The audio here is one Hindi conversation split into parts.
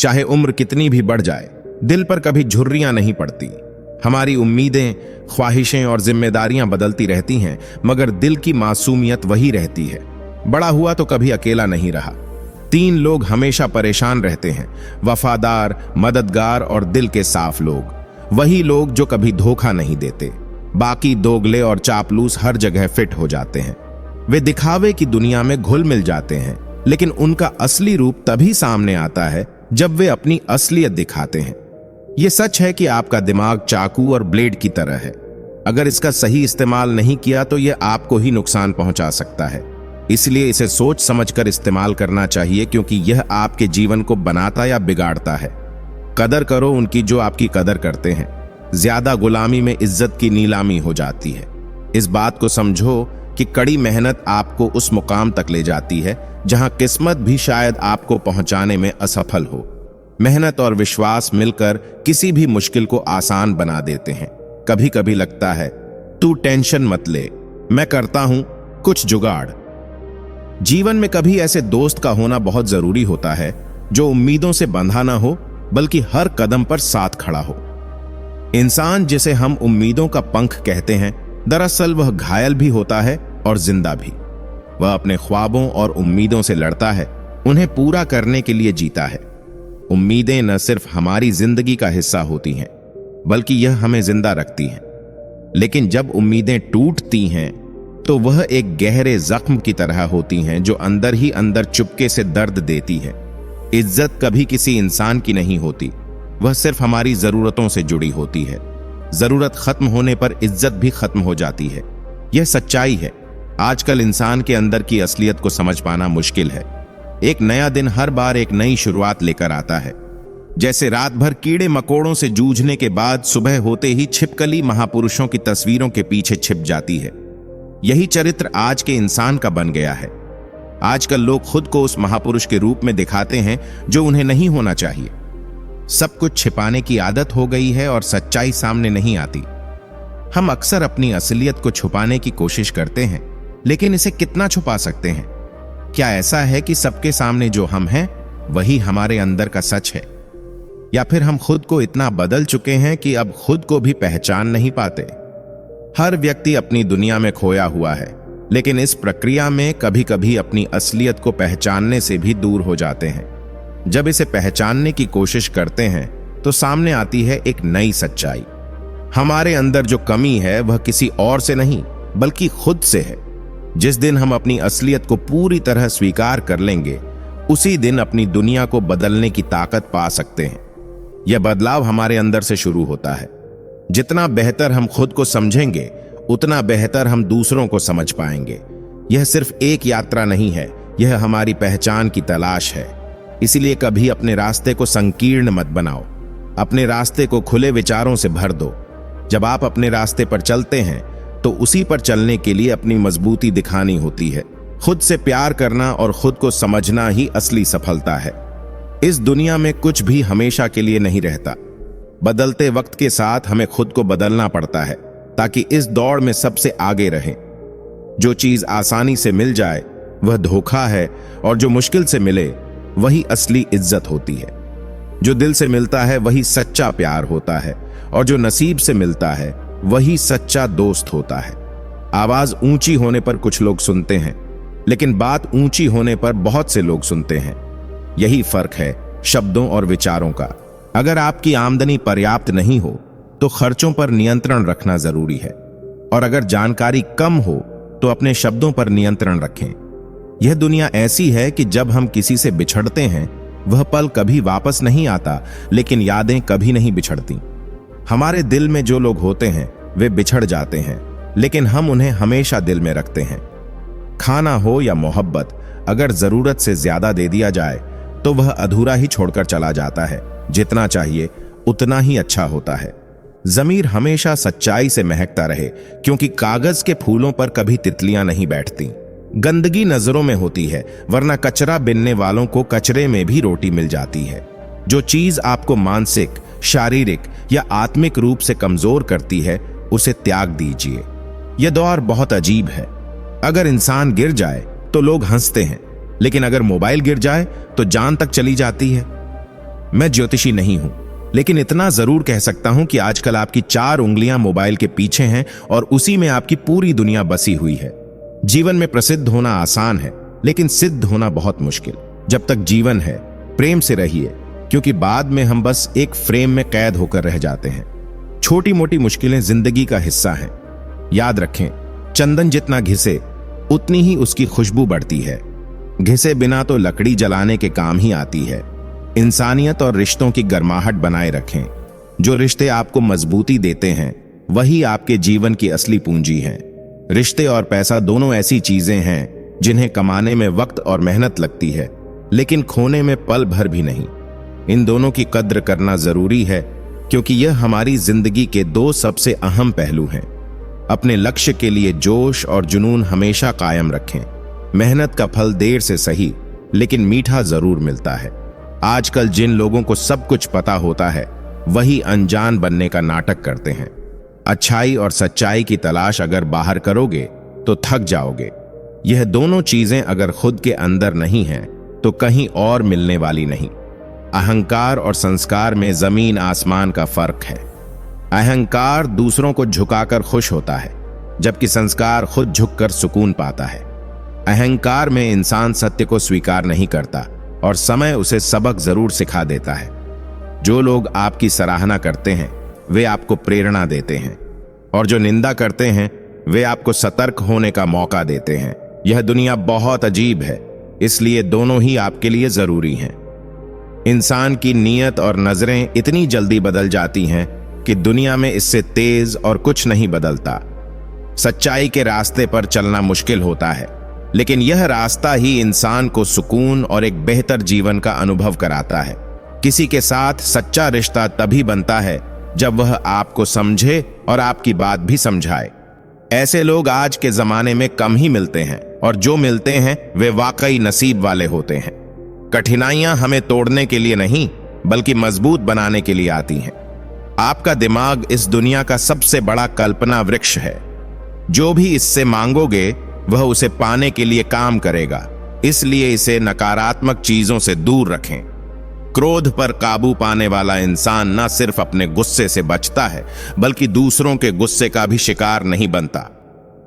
चाहे उम्र कितनी भी बढ़ जाए, दिल पर कभी झुर्रियां नहीं पड़ती। हमारी उम्मीदें, ख्वाहिशें और जिम्मेदारियां बदलती रहती हैं, मगर दिल की मासूमियत वही रहती है। बड़ा हुआ तो कभी अकेला नहीं रहा। 3 लोग हमेशा परेशान रहते हैं, वफादार, मददगार और दिल के साफ लोग। वही लोग जो कभी धोखा नहीं देते। बाकी दोगले और चापलूस हर जगह फिट हो जाते हैं। वे दिखावे की दुनिया में घुल मिल जाते हैं, लेकिन उनका असली रूप तभी सामने आता है जब वे अपनी असलियत दिखाते हैं। यह सच है कि आपका दिमाग चाकू और ब्लेड की तरह है। अगर इसका सही इस्तेमाल नहीं किया तो यह आपको ही नुकसान पहुंचा सकता है। इसलिए इसे सोच समझकर इस्तेमाल करना चाहिए, क्योंकि यह आपके जीवन को बनाता या बिगाड़ता है। कदर करो उनकी जो आपकी कदर करते हैं। ज्यादा गुलामी में इज्जत की नीलामी हो जाती है। इस बात को समझो कि कड़ी मेहनत आपको उस मुकाम तक ले जाती है जहां किस्मत भी शायद आपको पहुंचाने में असफल हो। मेहनत और विश्वास मिलकर किसी भी मुश्किल को आसान बना देते हैं। कभी कभी लगता है तू टेंशन मत ले, मैं करता हूं कुछ जुगाड़। जीवन में कभी ऐसे दोस्त का होना बहुत जरूरी होता है जो उम्मीदों से बंधा ना हो, बल्कि हर कदम पर साथ खड़ा हो। इंसान जिसे हम उम्मीदों का पंख कहते हैं, दरअसल वह घायल भी होता है और जिंदा भी। वह अपने ख्वाबों और उम्मीदों से लड़ता है, उन्हें पूरा करने के लिए जीता है। उम्मीदें न सिर्फ हमारी जिंदगी का हिस्सा होती हैं, बल्कि यह हमें जिंदा रखती हैं। लेकिन जब उम्मीदें टूटती हैं तो वह एक गहरे जख्म की तरह होती हैं जो अंदर ही अंदर चुपके से दर्द देती है। इज्जत कभी किसी इंसान की नहीं होती, वह सिर्फ हमारी जरूरतों से जुड़ी होती है। जरूरत खत्म होने पर इज्जत भी खत्म हो जाती है। यह सच्चाई है। आजकल इंसान के अंदर की असलियत को समझ पाना मुश्किल है। एक नया दिन हर बार एक नई शुरुआत लेकर आता है। जैसे रात भर कीड़े मकोड़ों से जूझने के बाद सुबह होते ही छिपकली महापुरुषों की तस्वीरों के पीछे छिप जाती है। यही चरित्र आज के इंसान का बन गया है। आजकल लोग खुद को उस महापुरुष के रूप में दिखाते हैं जो उन्हें नहीं होना चाहिए। सब कुछ छिपाने की आदत हो गई है और सच्चाई सामने नहीं आती। हम अक्सर अपनी असलियत को छुपाने की कोशिश करते हैं, लेकिन इसे कितना छुपा सकते हैं? क्या ऐसा है कि सबके सामने जो हम हैं वही हमारे अंदर का सच है? या फिर हम खुद को इतना बदल चुके हैं कि अब खुद को भी पहचान नहीं पाते? हर व्यक्ति अपनी दुनिया में खोया हुआ है, लेकिन इस प्रक्रिया में कभी कभी अपनी असलियत को पहचानने से भी दूर हो जाते हैं। जब इसे पहचानने की कोशिश करते हैं तो सामने आती है एक नई सच्चाई। हमारे अंदर जो कमी है वह किसी और से नहीं, बल्कि खुद से है। जिस दिन हम अपनी असलियत को पूरी तरह स्वीकार कर लेंगे, उसी दिन अपनी दुनिया को बदलने की ताकत पा सकते हैं। यह बदलाव हमारे अंदर से शुरू होता है। जितना बेहतर हम खुद को समझेंगे, उतना बेहतर हम दूसरों को समझ पाएंगे। यह सिर्फ एक यात्रा नहीं है, यह हमारी पहचान की तलाश है। इसलिए कभी अपने रास्ते को संकीर्ण मत बनाओ। अपने रास्ते को खुले विचारों से भर दो। जब आप अपने रास्ते पर चलते हैं तो उसी पर चलने के लिए अपनी मजबूती दिखानी होती है। खुद से प्यार करना और खुद को समझना ही असली सफलता है। इस दुनिया में कुछ भी हमेशा के लिए नहीं रहता। बदलते वक्त के साथ हमें खुद को बदलना पड़ता है ताकि इस दौड़ में सबसे आगे रहें। जो चीज आसानी से मिल जाए वह धोखा है, और जो मुश्किल से मिले वही असली इज्जत होती है। जो दिल से मिलता है वही सच्चा प्यार होता है, और जो नसीब से मिलता है वही सच्चा दोस्त होता है। आवाज ऊंची होने पर कुछ लोग सुनते हैं, लेकिन बात ऊंची होने पर बहुत से लोग सुनते हैं। यही फर्क है शब्दों और विचारों का। अगर आपकी आमदनी पर्याप्त नहीं हो तो खर्चों पर नियंत्रण रखना जरूरी है, और अगर जानकारी कम हो तो अपने शब्दों पर नियंत्रण रखें। यह दुनिया ऐसी है कि जब हम किसी से बिछड़ते हैं, वह पल कभी वापस नहीं आता, लेकिन यादें कभी नहीं बिछड़ती। हमारे दिल में जो लोग होते हैं वे बिछड़ जाते हैं, लेकिन हम उन्हें हमेशा दिल में रखते हैं। खाना हो या मोहब्बत, अगर जरूरत से ज्यादा दे दिया जाए तो वह अधूरा ही छोड़कर चला जाता है। जितना चाहिए उतना ही अच्छा होता है। जमीर हमेशा सच्चाई से महकता रहे, क्योंकि कागज के फूलों पर कभी तितलियां नहीं बैठती। गंदगी नजरों में होती है, वरना कचरा बिनने वालों को कचरे में भी रोटी मिल जाती है। जो चीज आपको मानसिक, शारीरिक या आत्मिक रूप से कमजोर करती है, उसे त्याग दीजिए। यह दौर बहुत अजीब है। अगर इंसान गिर जाए तो लोग हंसते हैं, लेकिन अगर मोबाइल गिर जाए तो जान तक चली जाती है। मैं ज्योतिषी नहीं हूं, लेकिन इतना जरूर कह सकता हूं कि आजकल आपकी 4 उंगलियां मोबाइल के पीछे हैं और उसी में आपकी पूरी दुनिया बसी हुई है। जीवन में प्रसिद्ध होना आसान है, लेकिन सिद्ध होना बहुत मुश्किल। जब तक जीवन है, प्रेम से रहिए, क्योंकि बाद में हम बस एक फ्रेम में कैद होकर रह जाते हैं। छोटी मोटी मुश्किलें जिंदगी का हिस्सा हैं। याद रखें, चंदन जितना घिसे उतनी ही उसकी खुशबू बढ़ती है। घिसे बिना तो लकड़ी जलाने के काम ही आती है। इंसानियत और रिश्तों की गर्माहट बनाए रखें। जो रिश्ते आपको मजबूती देते हैं वही आपके जीवन की असली पूंजी हैं। रिश्ते और पैसा दोनों ऐसी चीजें हैं जिन्हें कमाने में वक्त और मेहनत लगती है, लेकिन खोने में पल भर भी नहीं। इन दोनों की कद्र करना जरूरी है, क्योंकि यह हमारी जिंदगी के 2 सबसे अहम पहलू हैं। अपने लक्ष्य के लिए जोश और जुनून हमेशा कायम रखें। मेहनत का फल देर से सही, लेकिन मीठा जरूर मिलता है। आजकल जिन लोगों को सब कुछ पता होता है, वही अनजान बनने का नाटक करते हैं। अच्छाई और सच्चाई की तलाश अगर बाहर करोगे तो थक जाओगे। यह दोनों चीजें अगर खुद के अंदर नहीं हैं, तो कहीं और मिलने वाली नहीं। अहंकार और संस्कार में जमीन आसमान का फर्क है। अहंकार दूसरों को झुकाकर खुश होता है, जबकि संस्कार खुद झुककर सुकून पाता है। अहंकार में इंसान सत्य को स्वीकार नहीं करता और समय उसे सबक जरूर सिखा देता है। जो लोग आपकी सराहना करते हैं वे आपको प्रेरणा देते हैं, और जो निंदा करते हैं वे आपको सतर्क होने का मौका देते हैं। यह दुनिया बहुत अजीब है, इसलिए दोनों ही आपके लिए जरूरी हैं। इंसान की नीयत और नजरें इतनी जल्दी बदल जाती हैं कि दुनिया में इससे तेज और कुछ नहीं बदलता। सच्चाई के रास्ते पर चलना मुश्किल होता है, लेकिन यह रास्ता ही इंसान को सुकून और एक बेहतर जीवन का अनुभव कराता है। किसी के साथ सच्चा रिश्ता तभी बनता है जब वह आपको समझे और आपकी बात भी समझाए। ऐसे लोग आज के जमाने में कम ही मिलते हैं, और जो मिलते हैं वे वाकई नसीब वाले होते हैं। कठिनाइयां हमें तोड़ने के लिए नहीं, बल्कि मजबूत बनाने के लिए आती हैं। आपका दिमाग इस दुनिया का सबसे बड़ा कल्पना वृक्ष है। जो भी इससे मांगोगे वह उसे पाने के लिए काम करेगा, इसलिए इसे नकारात्मक चीजों से दूर रखें। क्रोध पर काबू पाने वाला इंसान न सिर्फ अपने गुस्से से बचता है, बल्कि दूसरों के गुस्से का भी शिकार नहीं बनता।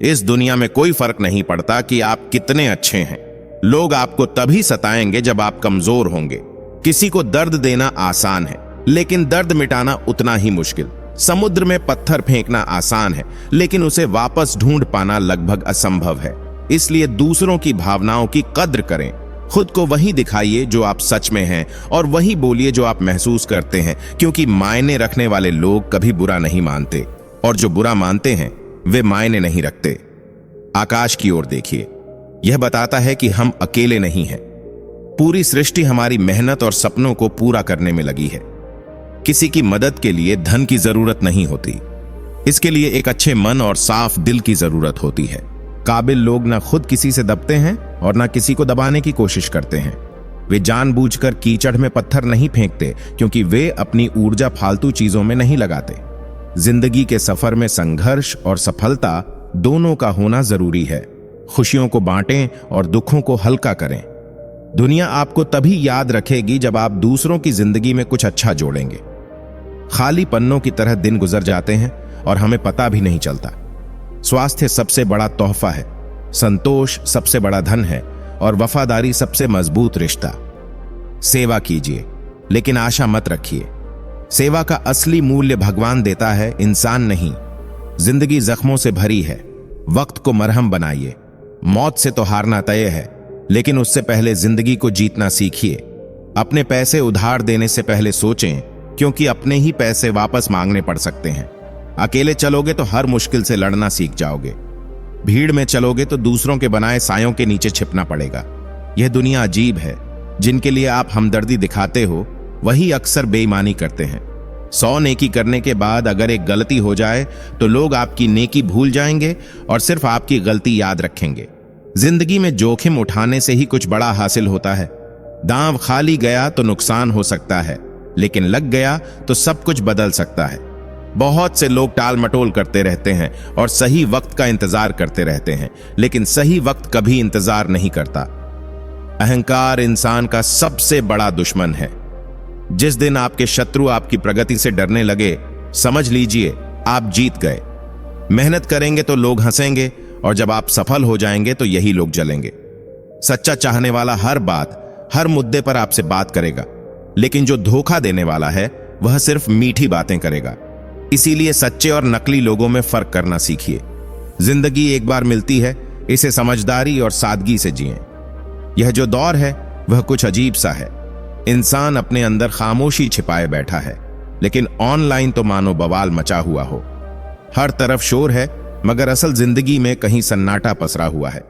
इस दुनिया में कोई फर्क नहीं पड़ता कि आप कितने अच्छे हैं। लोग आपको तभी सताएंगे जब आप कमजोर होंगे। किसी को दर्द देना आसान है, लेकिन दर्द मिटाना उतना ही मुश्किल। समुद्र में पत्थर फेंकना आसान है, लेकिन उसे वापस ढूंढ पाना लगभग असंभव है। इसलिए दूसरों की भावनाओं की कद्र करें। खुद को वही दिखाइए जो आप सच में हैं, और वही बोलिए जो आप महसूस करते हैं, क्योंकि मायने रखने वाले लोग कभी बुरा नहीं मानते, और जो बुरा मानते हैं वे मायने नहीं रखते। आकाश की ओर देखिए, यह बताता है कि हम अकेले नहीं हैं। पूरी सृष्टि हमारी मेहनत और सपनों को पूरा करने में लगी है। किसी की मदद के लिए धन की जरूरत नहीं होती, इसके लिए एक अच्छे मन और साफ दिल की जरूरत होती है। काबिल लोग ना खुद किसी से दबते हैं और ना किसी को दबाने की कोशिश करते हैं। वे जानबूझकर कीचड़ में पत्थर नहीं फेंकते, क्योंकि वे अपनी ऊर्जा फालतू चीजों में नहीं लगाते। जिंदगी के सफर में संघर्ष और सफलता दोनों का होना जरूरी है। खुशियों को बांटें और दुखों को हल्का करें। दुनिया आपको तभी याद रखेगी जब आप दूसरों की जिंदगी में कुछ अच्छा जोड़ेंगे। खाली पन्नों की तरह दिन गुजर जाते हैं और हमें पता भी नहीं चलता। स्वास्थ्य सबसे बड़ा तोहफा है, संतोष सबसे बड़ा धन है, और वफादारी सबसे मजबूत रिश्ता। सेवा कीजिए, लेकिन आशा मत रखिए। सेवा का असली मूल्य भगवान देता है, इंसान नहीं। जिंदगी जख्मों से भरी है, वक्त को मरहम बनाइए। मौत से तो हारना तय है, लेकिन उससे पहले जिंदगी को जीतना सीखिए। अपने पैसे उधार देने से पहले सोचें, क्योंकि अपने ही पैसे वापस मांगने पड़ सकते हैं। अकेले चलोगे तो हर मुश्किल से लड़ना सीख जाओगे। भीड़ में चलोगे तो दूसरों के बनाए सायों के नीचे छिपना पड़ेगा। यह दुनिया अजीब है। जिनके लिए आप हमदर्दी दिखाते हो वही अक्सर बेईमानी करते हैं। 100 नेकी करने के बाद अगर एक गलती हो जाए तो लोग आपकी नेकी भूल जाएंगे और सिर्फ आपकी गलती याद रखेंगे। जिंदगी में जोखिम उठाने से ही कुछ बड़ा हासिल होता है। दांव खाली गया तो नुकसान हो सकता है, लेकिन लग गया तो सब कुछ बदल सकता है। बहुत से लोग टाल मटोल करते रहते हैं और सही वक्त का इंतजार करते रहते हैं, लेकिन सही वक्त कभी इंतजार नहीं करता। अहंकार इंसान का सबसे बड़ा दुश्मन है। जिस दिन आपके शत्रु आपकी प्रगति से डरने लगे, समझ लीजिए आप जीत गए। मेहनत करेंगे तो लोग हंसेंगे, और जब आप सफल हो जाएंगे तो यही लोग जलेंगे। सच्चा चाहने वाला हर बात, हर मुद्दे पर आपसे बात करेगा, लेकिन जो धोखा देने वाला है वह सिर्फ मीठी बातें करेगा। इसीलिए सच्चे और नकली लोगों में फर्क करना सीखिए। जिंदगी एक बार मिलती है, इसे समझदारी और सादगी से जिएं। यह जो दौर है वह कुछ अजीब सा है। इंसान अपने अंदर खामोशी छिपाए बैठा है, लेकिन ऑनलाइन तो मानो बवाल मचा हुआ हो। हर तरफ शोर है, मगर असल जिंदगी में कहीं सन्नाटा पसरा हुआ है।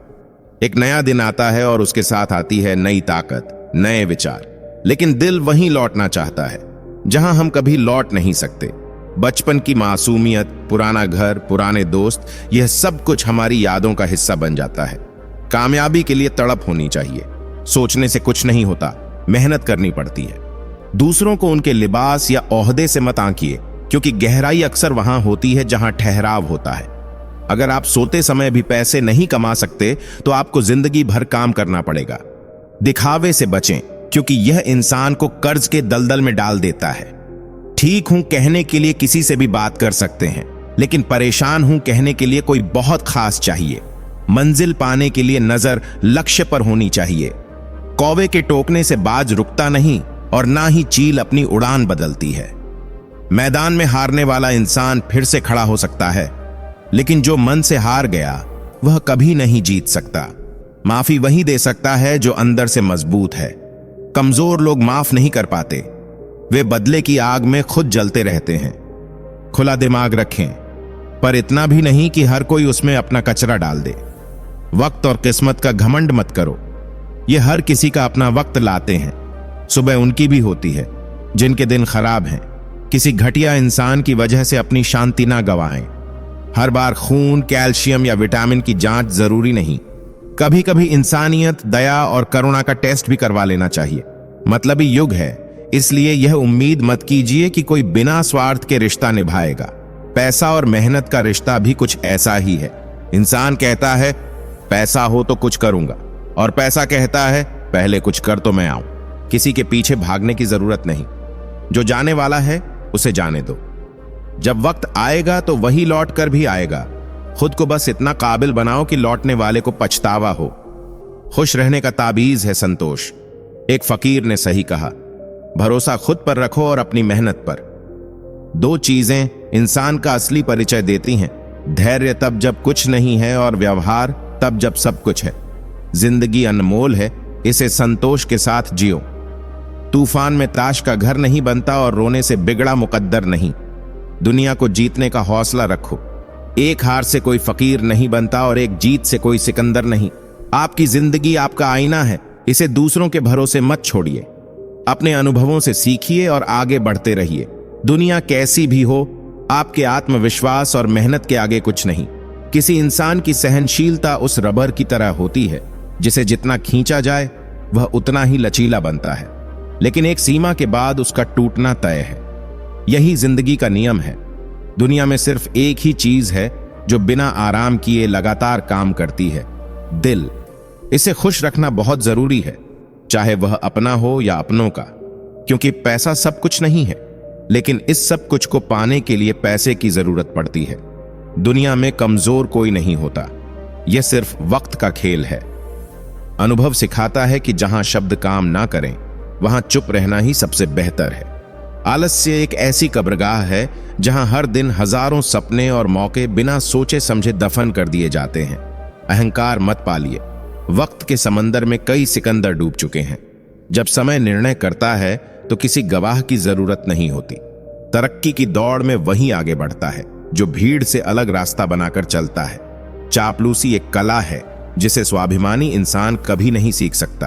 एक नया दिन आता है और उसके साथ आती है नई ताकत, नए विचार, लेकिन दिल वहीं लौटना चाहता है जहां हम कभी लौट नहीं सकते। बचपन की मासूमियत, पुराना घर, पुराने दोस्त, यह सब कुछ हमारी यादों का हिस्सा बन जाता है। कामयाबी के लिए तड़प होनी चाहिए। सोचने से कुछ नहीं होता, मेहनत करनी पड़ती है। दूसरों को उनके लिबास या ओहदे से मत आंकिए, क्योंकि गहराई अक्सर वहां होती है जहां ठहराव होता है। अगर आप सोते समय भी पैसे नहीं कमा सकते तो आपको जिंदगी भर काम करना पड़ेगा। दिखावे से बचें, क्योंकि यह इंसान को कर्ज के दलदल में डाल देता है। ठीक हूं कहने के लिए किसी से भी बात कर सकते हैं, लेकिन परेशान हूं कहने के लिए कोई बहुत खास चाहिए। मंजिल पाने के लिए नजर लक्ष्य पर होनी चाहिए। कौवे के टोकने से बाज रुकता नहीं, और ना ही चील अपनी उड़ान बदलती है। मैदान में हारने वाला इंसान फिर से खड़ा हो सकता है, लेकिन जो मन से हार गया वह कभी नहीं जीत सकता। माफी वही दे सकता है जो अंदर से मजबूत है। कमजोर लोग माफ नहीं कर पाते, वे बदले की आग में खुद जलते रहते हैं। खुला दिमाग रखें, पर इतना भी नहीं कि हर कोई उसमें अपना कचरा डाल दे। वक्त और किस्मत का घमंड मत करो, ये हर किसी का अपना वक्त लाते हैं। सुबह उनकी भी होती है जिनके दिन खराब हैं। किसी घटिया इंसान की वजह से अपनी शांति ना गंवाएं। हर बार खून, कैल्शियम या विटामिन की जांच जरूरी नहीं। कभी कभी इंसानियत, दया और करुणा का टेस्ट भी करवा लेना चाहिए। मतलबी युग है, इसलिए यह उम्मीद मत कीजिए कि कोई बिना स्वार्थ के रिश्ता निभाएगा। पैसा और मेहनत का रिश्ता भी कुछ ऐसा ही है। इंसान कहता है पैसा हो तो कुछ करूंगा, और पैसा कहता है पहले कुछ कर तो मैं आऊं। किसी के पीछे भागने की जरूरत नहीं। जो जाने वाला है उसे जाने दो। जब वक्त आएगा तो वही लौट कर भी आएगा। खुद को बस इतना काबिल बनाओ कि लौटने वाले को पछतावा हो। खुश रहने का ताबीज है संतोष। एक फकीर ने सही कहा, भरोसा खुद पर रखो और अपनी मेहनत पर। दो चीजें इंसान का असली परिचय देती हैं, धैर्य तब जब कुछ नहीं है और व्यवहार तब जब सब कुछ है। जिंदगी अनमोल है, इसे संतोष के साथ जियो। तूफान में ताश का घर नहीं बनता और रोने से बिगड़ा मुकद्दर नहीं। दुनिया को जीतने का हौसला रखो। एक हार से कोई फकीर नहीं बनता और एक जीत से कोई सिकंदर नहीं। आपकी जिंदगी आपका आईना है, इसे दूसरों के भरोसे मत छोड़िए। अपने अनुभवों से सीखिए और आगे बढ़ते रहिए। दुनिया कैसी भी हो, आपके आत्मविश्वास और मेहनत के आगे कुछ नहीं। किसी इंसान की सहनशीलता उस रबर की तरह होती है, जिसे जितना खींचा जाए वह उतना ही लचीला बनता है, लेकिन एक सीमा के बाद उसका टूटना तय है। यही जिंदगी का नियम है। दुनिया में सिर्फ एक ही चीज है जो बिना आराम किए लगातार काम करती है, दिल। इसे खुश रखना बहुत जरूरी है, चाहे वह अपना हो या अपनों का, क्योंकि पैसा सब कुछ नहीं है, लेकिन इस सब कुछ को पाने के लिए पैसे की जरूरत पड़ती है। दुनिया में कमजोर कोई नहीं होता, यह सिर्फ वक्त का खेल है। अनुभव सिखाता है कि जहां शब्द काम ना करें वहां चुप रहना ही सबसे बेहतर है। आलस्य एक ऐसी कब्रगाह है जहां हर दिन हजारों सपने और मौके बिना सोचे समझे दफन कर दिए जाते हैं। अहंकार मत पालिए, वक्त के समंदर में कई सिकंदर डूब चुके हैं। जब समय निर्णय करता है तो किसी गवाह की जरूरत नहीं होती। तरक्की की दौड़ में वही आगे बढ़ता है जो भीड़ से अलग रास्ता बनाकर चलता है। चापलूसी एक कला है जिसे स्वाभिमानी इंसान कभी नहीं सीख सकता,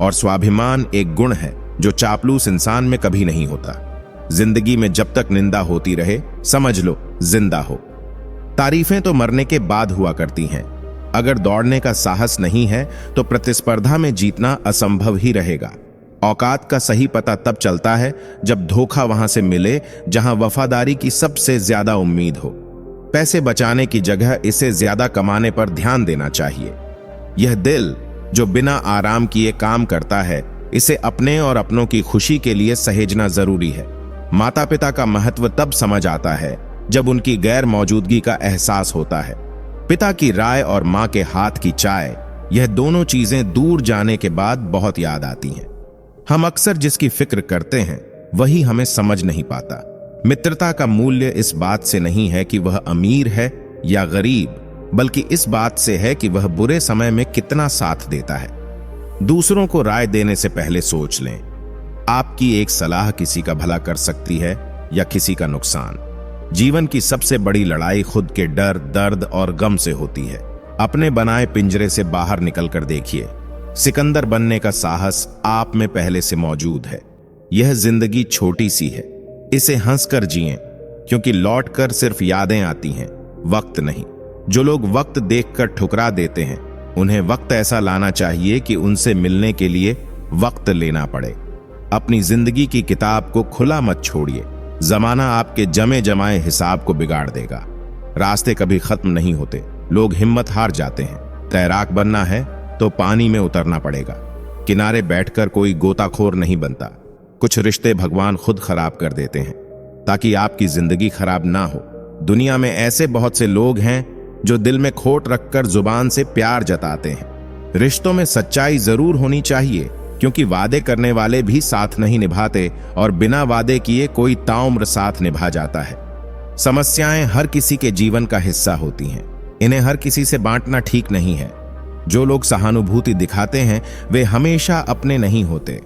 और स्वाभिमान एक गुण है जो चापलूस इंसान में कभी नहीं होता। जिंदगी में जब तक निंदा होती रहे, समझ लो जिंदा हो। तारीफें तो मरने के बाद हुआ करती हैं। अगर दौड़ने का साहस नहीं है तो प्रतिस्पर्धा में जीतना असंभव ही रहेगा। औकात का सही पता तब चलता है जब धोखा वहां से मिले जहां वफादारी की सबसे ज्यादा उम्मीद हो। पैसे बचाने की जगह इसे ज्यादा कमाने पर ध्यान देना चाहिए। यह दिल जो बिना आराम किए काम करता है, इसे अपने और अपनों की खुशी के लिए सहेजना जरूरी है। माता पिता का महत्व तब समझ आता है जब उनकी गैर मौजूदगी का एहसास होता है। पिता की राय और माँ के हाथ की चाय, यह दोनों चीजें दूर जाने के बाद बहुत याद आती हैं। हम अक्सर जिसकी फिक्र करते हैं वही हमें समझ नहीं पाता। मित्रता का मूल्य इस बात से नहीं है कि वह अमीर है या गरीब, बल्कि इस बात से है कि वह बुरे समय में कितना साथ देता है। दूसरों को राय देने से पहले सोच लें, आपकी एक सलाह किसी का भला कर सकती है या किसी का नुकसान। जीवन की सबसे बड़ी लड़ाई खुद के डर, दर्द और गम से होती है। अपने बनाए पिंजरे से बाहर निकलकर देखिए। सिकंदर बनने का साहस आप में पहले से मौजूद है। यह जिंदगी छोटी सी है, इसे हंसकर जिएं, क्योंकि लौटकर सिर्फ यादें आती हैं, वक्त नहीं। जो लोग वक्त देखकर ठुकरा देते हैं, उन्हें वक्त ऐसा लाना चाहिए कि उनसे मिलने के लिए वक्त लेना पड़े। अपनी जिंदगी की किताब को खुला मत छोड़िए, जमाना आपके जमे जमाए हिसाब को बिगाड़ देगा। रास्ते कभी खत्म नहीं होते, लोग हिम्मत हार जाते हैं। तैराक बनना है तो पानी में उतरना पड़ेगा। किनारे बैठकर कोई गोताखोर नहीं बनता। कुछ रिश्ते भगवान खुद खराब कर देते हैं ताकि आपकी जिंदगी खराब ना हो। दुनिया में ऐसे बहुत से लोग हैं जो दिल में खोट रखकर जुबान से प्यार जताते हैं। रिश्तों में सच्चाई जरूर होनी चाहिए, क्योंकि वादे करने वाले भी साथ नहीं निभाते और बिना वादे किए कोई ताउम्र साथ निभा जाता है। समस्याएं हर किसी के जीवन का हिस्सा होती हैं, इन्हें हर किसी से बांटना ठीक नहीं है। जो लोग सहानुभूति दिखाते हैं वे हमेशा अपने नहीं होते।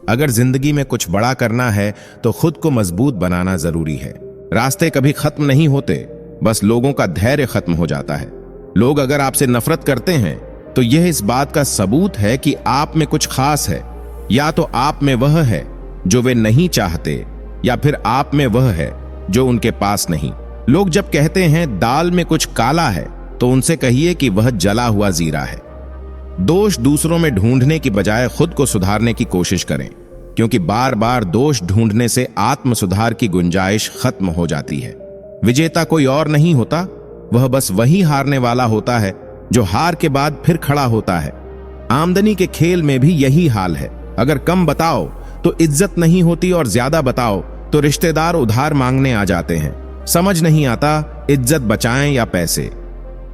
अगर जिंदगी में कुछ बड़ा करना है तो खुद को मजबूत बनाना जरूरी है। रास्ते कभी खत्म नहीं होते, बस लोगों का धैर्य खत्म हो जाता है। लोग अगर आपसे नफरत करते हैं तो यह इस बात का सबूत है कि आप में कुछ खास है। या तो आप में वह है जो वे नहीं चाहते, या फिर आप में वह है जो उनके पास नहीं। लोग जब कहते हैं दाल में कुछ काला है, तो उनसे कहिए कि वह जला हुआ जीरा है। दोष दूसरों में ढूंढने की बजाय खुद को सुधारने की कोशिश करें, क्योंकि बार बार दोष ढूंढने से आत्म सुधार की गुंजाइश खत्म हो जाती है। विजेता कोई और नहीं होता, वह बस वही हारने वाला होता है जो हार के बाद फिर खड़ा होता है। आमदनी के खेल में भी यही हाल है। अगर कम बताओ तो इज्जत नहीं होती और ज्यादा बताओ तो रिश्तेदार उधार मांगने आ जाते हैं। समझ नहीं आता इज्जत बचाएं या पैसे।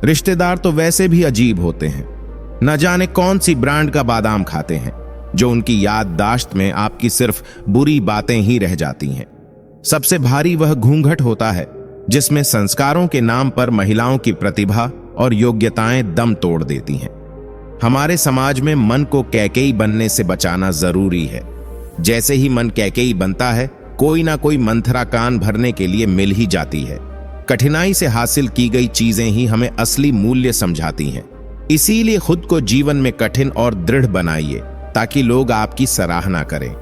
रिश्तेदार तो वैसे भी अजीब होते हैं, न जाने कौन सी ब्रांड का बादाम खाते हैं, जो उनकी याददाश्त में आपकी सिर्फ बुरी बातें ही रह जाती हैं। सबसे भारी वह घूंघट होता है जिसमें संस्कारों के नाम पर महिलाओं की प्रतिभा और योग्यताएं दम तोड़ देती हैं। हमारे समाज में मन को कैकेयी बनने से बचाना जरूरी है। जैसे ही मन कैकेयी बनता है, कोई ना कोई मंथरा कान भरने के लिए मिल ही जाती है। कठिनाई से हासिल की गई चीजें ही हमें असली मूल्य समझाती हैं। इसीलिए खुद को जीवन में कठिन और दृढ़ बनाइए, ताकि लोग आपकी सराहना करें।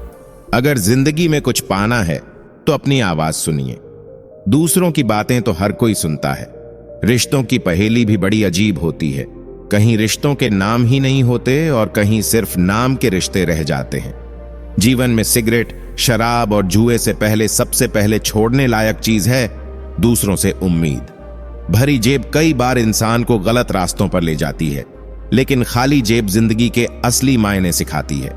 अगर जिंदगी में कुछ पाना है तो अपनी आवाज सुनिए। दूसरों की बातें तो हर कोई सुनता है। रिश्तों की पहेली भी बड़ी अजीब होती है। कहीं रिश्तों के नाम ही नहीं होते और कहीं सिर्फ नाम के रिश्ते रह जाते हैं। जीवन में सिगरेट, शराब और जुए से पहले सबसे पहले छोड़ने लायक चीज है दूसरों से उम्मीद। भरी जेब कई बार इंसान को गलत रास्तों पर ले जाती है, लेकिन खाली जेब जिंदगी के असली मायने सिखाती है।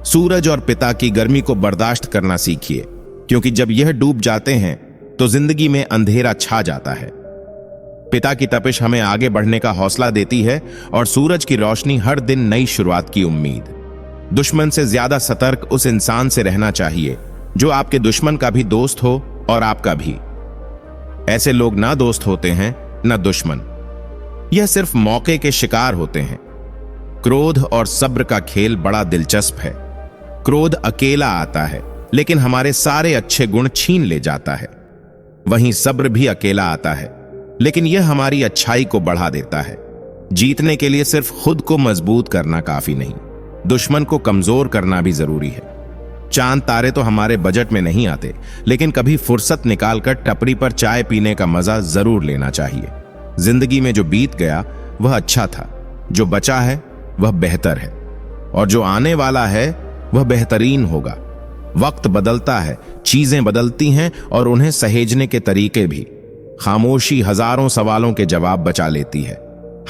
सूरज और पिता की गर्मी को बर्दाश्त करना सीखिए, क्योंकि जब यह डूब जाते हैं तो जिंदगी में अंधेरा छा जाता है। पिता की तपिश हमें आगे बढ़ने का हौसला देती है और सूरज की रोशनी हर दिन नई शुरुआत की उम्मीद। दुश्मन से ज्यादा सतर्क उस इंसान से रहना चाहिए जो आपके दुश्मन का भी दोस्त हो और आपका भी। ऐसे लोग ना दोस्त होते हैं ना दुश्मन, यह सिर्फ मौके के शिकार होते हैं। क्रोध और सब्र का खेल बड़ा दिलचस्प है। क्रोध अकेला आता है, लेकिन हमारे सारे अच्छे गुण छीन ले जाता है। वहीं सब्र भी अकेला आता है, लेकिन यह हमारी अच्छाई को बढ़ा देता है। जीतने के लिए सिर्फ खुद को मजबूत करना काफी नहीं, दुश्मन को कमजोर करना भी जरूरी है। चांद तारे तो हमारे बजट में नहीं आते, लेकिन कभी फुर्सत निकालकर टपरी पर चाय पीने का मजा जरूर लेना चाहिए। जिंदगी में जो बीत गया वह अच्छा था, जो बचा है वह बेहतर है, और जो आने वाला है वह बेहतरीन होगा। वक्त बदलता है, चीजें बदलती हैं और उन्हें सहेजने के तरीके भी। खामोशी हजारों सवालों के जवाब बचा लेती है।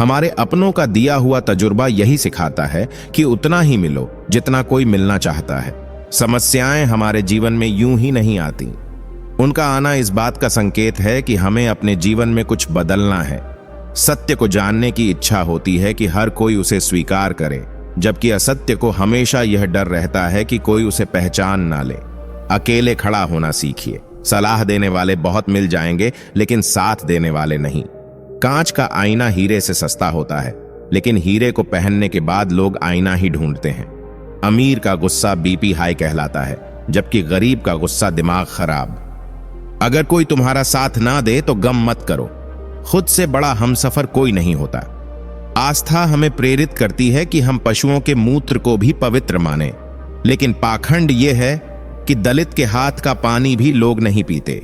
हमारे अपनों का दिया हुआ तजुर्बा यही सिखाता है कि उतना ही मिलो जितना कोई मिलना चाहता है। समस्याएं हमारे जीवन में यूं ही नहीं आती। उनका आना इस बात का संकेत है कि हमें अपने जीवन में कुछ बदलना है। सत्य को जानने की इच्छा होती है कि हर कोई उसे स्वीकार करे, जबकि असत्य को हमेशा यह डर रहता है कि कोई उसे पहचान ना ले। अकेले खड़ा होना सीखिए। सलाह देने वाले बहुत मिल जाएंगे, लेकिन साथ देने वाले नहीं। कांच का आईना हीरे से सस्ता होता है, लेकिन हीरे को पहनने के बाद लोग आईना ही ढूंढते हैं। अमीर का गुस्सा बीपी हाई कहलाता है, जबकि गरीब का गुस्सा दिमाग खराब। अगर कोई तुम्हारा साथ ना दे तो गम मत करो। खुद से बड़ा हमसफर कोई नहीं होता। आस्था हमें प्रेरित करती है कि हम पशुओं के मूत्र को भी पवित्र माने, लेकिन पाखंड यह है कि दलित के हाथ का पानी भी लोग नहीं पीते।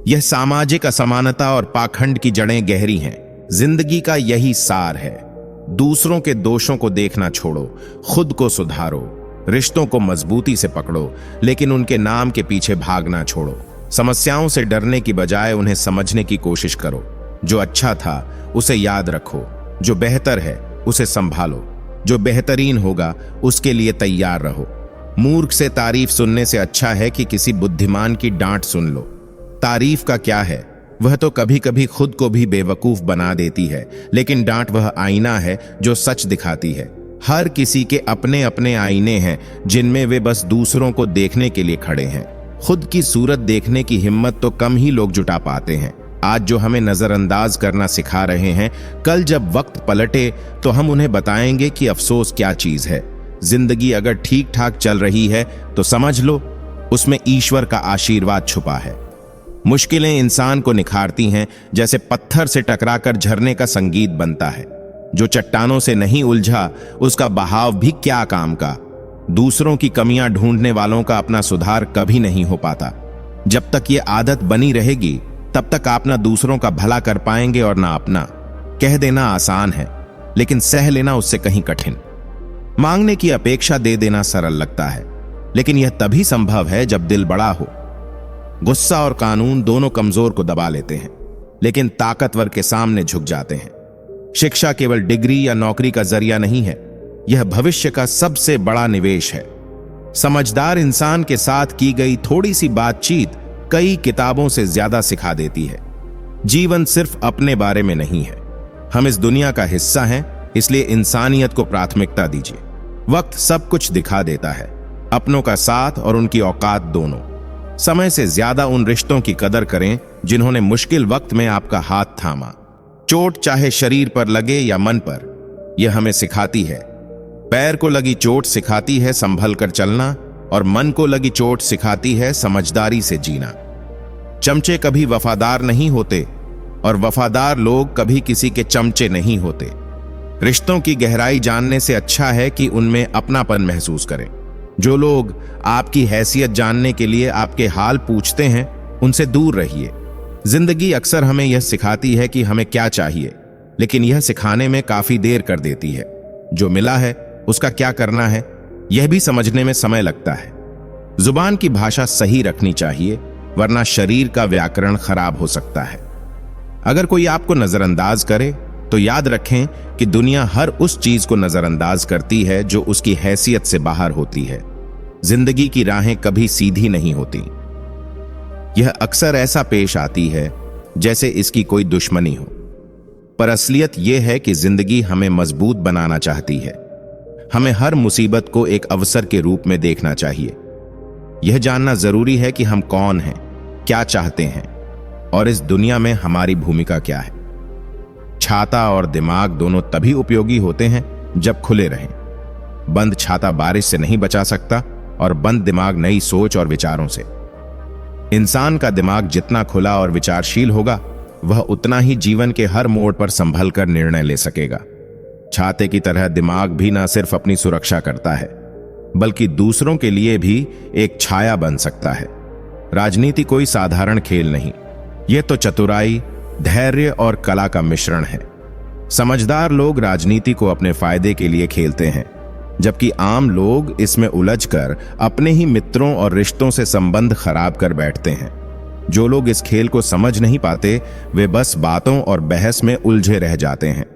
यह सामाजिक असमानता और पाखंड की जड़ें गहरी हैं। जिंदगी का यही सार है। दूसरों के दोषों को देखना छोड़ो, खुद को सुधारो। रिश्तों को मजबूती से पकड़ो, लेकिन उनके नाम के पीछे भागना छोड़ो। समस्याओं से डरने की बजाय उन्हें समझने की कोशिश करो। जो अच्छा था उसे याद रखो, जो बेहतर है उसे संभालो, जो बेहतरीन होगा उसके लिए तैयार रहो। मूर्ख से तारीफ सुनने से अच्छा है कि किसी बुद्धिमान की डांट सुन लो। तारीफ का क्या है, वह तो कभी कभी खुद को भी बेवकूफ बना देती है, लेकिन डांट वह आईना है जो सच दिखाती है। हर किसी के अपने अपने आईने हैं जिनमें वे बस दूसरों को देखने के लिए खड़े हैं। खुद की सूरत देखने की हिम्मत तो कम ही लोग जुटा पाते हैं। आज जो हमें नजरअंदाज करना सिखा रहे हैं, कल जब वक्त पलटे तो हम उन्हें बताएंगे कि अफसोस क्या चीज है। जिंदगी अगर ठीक ठाक चल रही है तो समझ लो उसमें ईश्वर का आशीर्वाद छुपा है। मुश्किलें इंसान को निखारती हैं, जैसे पत्थर से टकराकर झरने का संगीत बनता है। जो चट्टानों से नहीं उलझा उसका बहाव भी क्या काम का। दूसरों की कमियां ढूंढने वालों का अपना सुधार कभी नहीं हो पाता। जब तक ये आदत बनी रहेगी तब तक आप ना दूसरों का भला कर पाएंगे और ना अपना। कह देना आसान है, लेकिन सह लेना उससे कहीं कठिन। मांगने की अपेक्षा दे देना सरल लगता है, लेकिन यह तभी संभव है जब दिल बड़ा हो। गुस्सा और कानून दोनों कमजोर को दबा लेते हैं, लेकिन ताकतवर के सामने झुक जाते हैं। शिक्षा केवल डिग्री या नौकरी का जरिया नहीं है, यह भविष्य का सबसे बड़ा निवेश है। समझदार इंसान के साथ की गई थोड़ी सी बातचीत कई किताबों से ज्यादा सिखा देती है। जीवन सिर्फ अपने बारे में नहीं है, हम इस दुनिया का हिस्सा हैं, इसलिए इंसानियत को प्राथमिकता दीजिए। वक्त सब कुछ दिखा देता है, अपनों का साथ और उनकी औकात दोनों। समय से ज्यादा उन रिश्तों की कदर करें जिन्होंने मुश्किल वक्त में आपका हाथ थामा। चोट चाहे शरीर पर लगे या मन पर, यह हमें सिखाती है। पैर को लगी चोट सिखाती है संभल कर चलना, और मन को लगी चोट सिखाती है समझदारी से जीना। चमचे कभी वफादार नहीं होते, और वफादार लोग कभी किसी के चमचे नहीं होते। रिश्तों की गहराई जानने से अच्छा है कि उनमें अपनापन महसूस करें। जो लोग आपकी हैसियत जानने के लिए आपके हाल पूछते हैं, उनसे दूर रहिए। जिंदगी अक्सर हमें यह सिखाती है कि हमें क्या चाहिए, लेकिन यह सिखाने में काफी देर कर देती है। जो मिला है उसका क्या करना है, यह भी समझने में समय लगता है। जुबान की भाषा सही रखनी चाहिए, वरना शरीर का व्याकरण खराब हो सकता है। अगर कोई आपको नजरअंदाज करे तो याद रखें कि दुनिया हर उस चीज को नजरअंदाज करती है जो उसकी हैसियत से बाहर होती है। जिंदगी की राहें कभी सीधी नहीं होती। यह अक्सर ऐसा पेश आती है जैसे इसकी कोई दुश्मनी हो, पर असलियत यह है कि जिंदगी हमें मजबूत बनाना चाहती है। हमें हर मुसीबत को एक अवसर के रूप में देखना चाहिए। यह जानना जरूरी है कि हम कौन हैं, क्या चाहते हैं, और इस दुनिया में हमारी भूमिका क्या है। छाता और दिमाग दोनों तभी उपयोगी होते हैं जब खुले रहें। बंद छाता बारिश से नहीं बचा सकता, और बंद दिमाग नई सोच और विचारों से। इंसान का दिमाग जितना खुला और विचारशील होगा, वह उतना ही जीवन के हर मोड़ पर संभल कर निर्णय ले सकेगा। छाते की तरह दिमाग भी न सिर्फ अपनी सुरक्षा करता है, बल्कि दूसरों के लिए भी एक छाया बन सकता है। राजनीति कोई साधारण खेल नहीं, यह तो चतुराई, धैर्य और कला का मिश्रण है। समझदार लोग राजनीति को अपने फायदे के लिए खेलते हैं, जबकि आम लोग इसमें उलझकर अपने ही मित्रों और रिश्तों से संबंध खराब कर बैठते हैं। जो लोग इस खेल को समझ नहीं पाते, वे बस बातों और बहस में उलझे रह जाते हैं।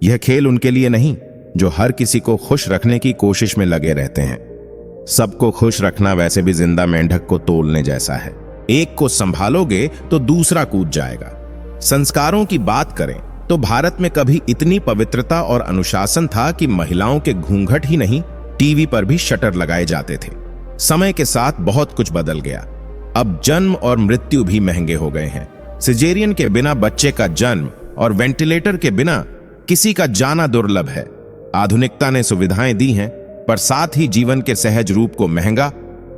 यह खेल उनके लिए नहीं जो हर किसी को खुश रखने की कोशिश में लगे रहते हैं। सबको खुश रखना वैसे भी जिंदा मेंढक को तोलने जैसा है। एक को संभालोगे तो दूसरा कूद जाएगा। संस्कारों की बात करें तो भारत में कभी इतनी पवित्रता और अनुशासन था कि महिलाओं के घूंघट ही नहीं, टीवी पर भी शटर लगाए जाते थे। समय के साथ बहुत कुछ बदल गया। अब जन्म और मृत्यु भी महंगे हो गए हैं। सिजेरियन के बिना बच्चे का जन्म और वेंटिलेटर के बिना किसी का जाना दुर्लभ है। आधुनिकता ने सुविधाएं दी हैं, पर साथ ही जीवन के सहज रूप को महंगा